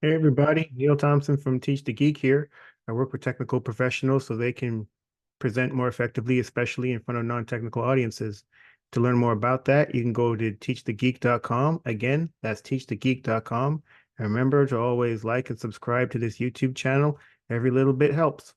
Hey everybody, Neil Thompson from Teach the Geek here. I work with technical professionals so they can present more effectively, especially in front of non-technical audiences. To learn more about that, you can go to teachthegeek.com. Again, that's teachthegeek.com. And remember to always like and subscribe to this YouTube channel. Every little bit helps.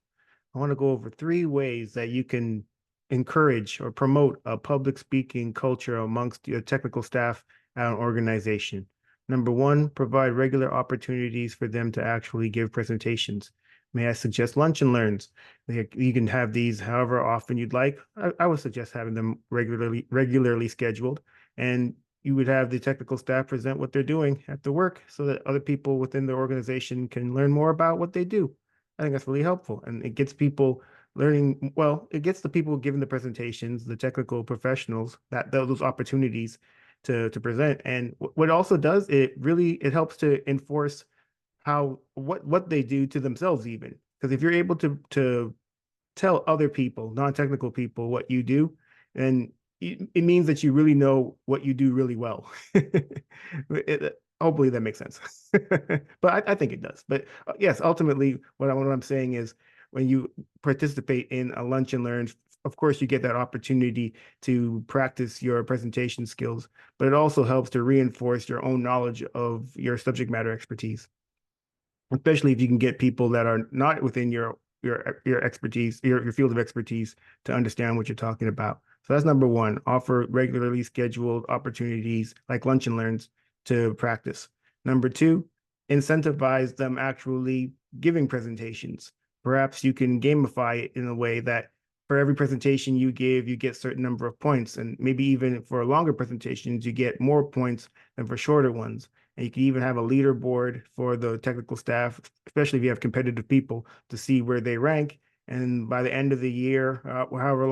I want to go over three ways that you can encourage or promote a public speaking culture amongst your technical staff at an organization. Number one, provide regular opportunities for them to actually give presentations. May I suggest lunch and learns? You can have these however often you'd like. I would suggest having them regularly scheduled, and you would have the technical staff present what they're doing at the work so that other people within the organization can learn more about what they do. I think that's really helpful, and it gets people learning. Well, it gets the people giving the presentations, the technical professionals, that those opportunities to present. And what it also does, it helps to enforce how what they do to themselves even. Because if you're able to tell other people, non-technical people, what you do, then it means that you really know what you do really well. Hopefully that makes sense. But I think it does. But yes, ultimately, what I'm saying is when you participate in a lunch and learn, of course, you get that opportunity to practice your presentation skills, but it also helps to reinforce your own knowledge of your subject matter expertise, especially if you can get people that are not within your expertise, your field of expertise to understand what you're talking about. So that's number one, offer regularly scheduled opportunities like lunch and learns to practice. Number two, incentivize them actually giving presentations. Perhaps you can gamify it in a way that for every presentation you give, you get a certain number of points. And maybe even for longer presentations, you get more points than for shorter ones. And you can even have a leaderboard for the technical staff, especially if you have competitive people, to see where they rank. And by the end of the year, however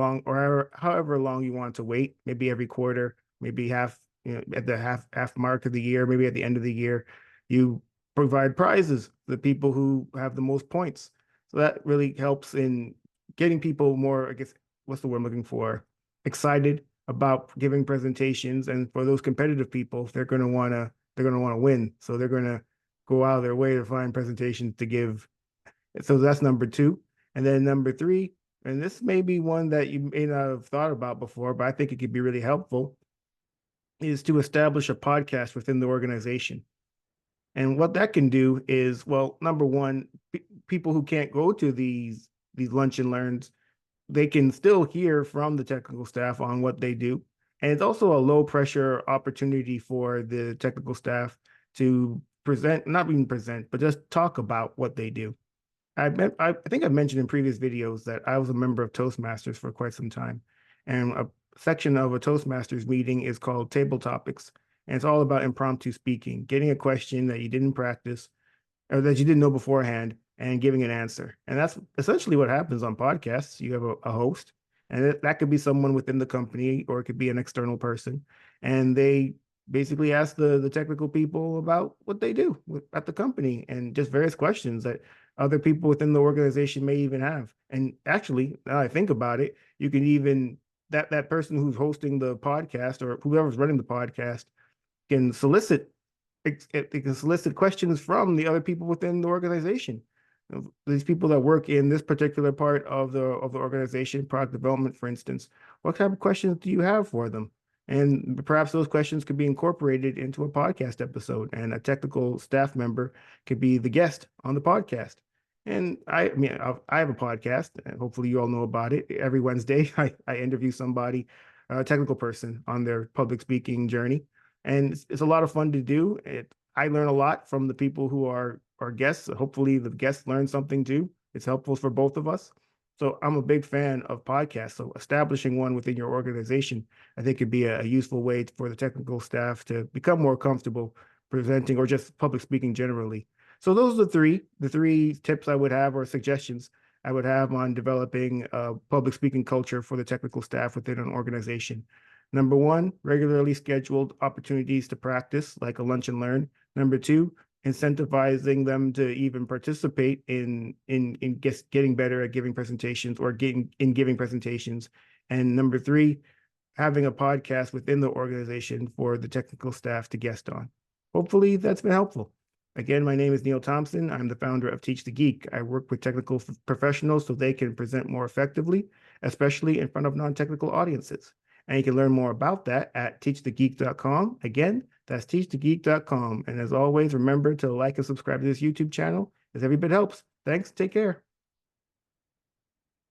long you want to wait, maybe every quarter, maybe half, at the half mark of the year, maybe at the end of the year, you provide prizes to the people who have the most points. So that really helps in getting people more, I guess, what's the word I'm looking for? Excited about giving presentations. And for those competitive people, they're going to want to win. So they're going to go out of their way to find presentations to give. So that's number two. And then number three, and this may be one that you may not have thought about before, but I think it could be really helpful, is to establish a podcast within the organization. And what that can do is, well, number one, people who can't go to these lunch and learns, they can still hear from the technical staff on what they do. And it's also a low pressure opportunity for the technical staff to present, not even present, but just talk about what they do. I think I've mentioned in previous videos that I was a member of Toastmasters for quite some time. And a section of a Toastmasters meeting is called Table Topics. And it's all about impromptu speaking, getting a question that you didn't practice or that you didn't know beforehand and giving an answer. And that's essentially what happens on podcasts. You have a host, and that could be someone within the company or it could be an external person. And they basically ask the technical people about what they do at the company and just various questions that other people within the organization may even have. And actually, now I think about it, you can even that person who's hosting the podcast or whoever's running the podcast can solicit they can solicit questions from the other people within the organization. These people that work in this particular part of the organization, product development, for instance, what type of questions do you have for them? And perhaps those questions could be incorporated into a podcast episode, and a technical staff member could be the guest on the podcast. And I mean, I have a podcast, and hopefully you all know about it. Every Wednesday, I interview somebody, a technical person, on their public speaking journey, and it's a lot of fun to do. I learn a lot from the people who are guests. Hopefully, the guests learn something too. It's helpful for both of us. So I'm a big fan of podcasts. So establishing one within your organization, I think, could be a useful way for the technical staff to become more comfortable presenting or just public speaking generally. So those are the three tips I would have or suggestions I would have on developing a public speaking culture for the technical staff within an organization. Number one, regularly scheduled opportunities to practice, like a lunch and learn. Number two, incentivizing them to even participate in getting better at giving presentations or giving presentations. And number three, having a podcast within the organization for the technical staff to guest on. Hopefully that's been helpful. Again, my name is Neil Thompson. I'm the founder of Teach the Geek. I work with technical professionals so they can present more effectively, especially in front of non-technical audiences. And you can learn more about that at teachthegeek.com. Again, that's teachthegeek.com. And as always, remember to like and subscribe to this YouTube channel, as every bit helps. Thanks. Take care.